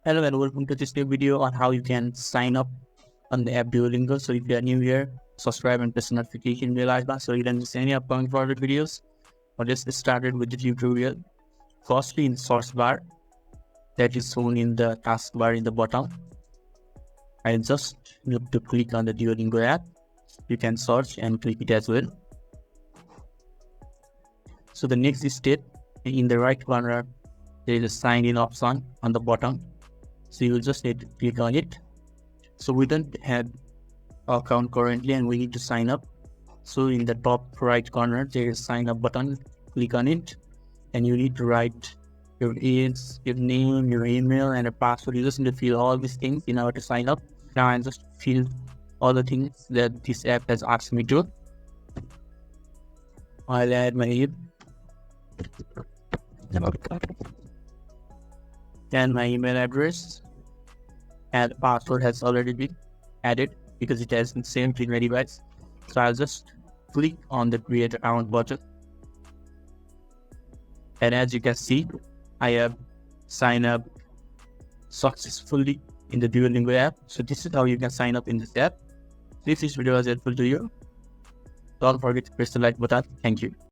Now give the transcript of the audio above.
Hello and welcome to this new video on how you can sign up on the app Duolingo. So if you are new here, subscribe and press the notification bell icon so you don't miss any upcoming further videos. But let's get started with the tutorial. Firstly, in the source bar that is shown in the taskbar in the bottom, I just need to click on the Duolingo app. You can search and click it as well. So the next step, in the right corner, there is a sign in option on the bottom. So you will just need to click on it. So we don't have an account currently and we need to sign up. So in the top right corner, there is a sign up button. Click on it and you need to write your age, your name, your email and a password. You just need to fill all these things in order to sign up. Now I just fill all the things that this app has asked me to. I'll add my email and my email address, and password has already been added because it has been saved in my device. So I'll just click on the create account button, and as you can see, I have signed up successfully in the Duolingo app. So this is how you can sign up in this app. If this video was helpful to you, don't forget to press the like button. Thank you.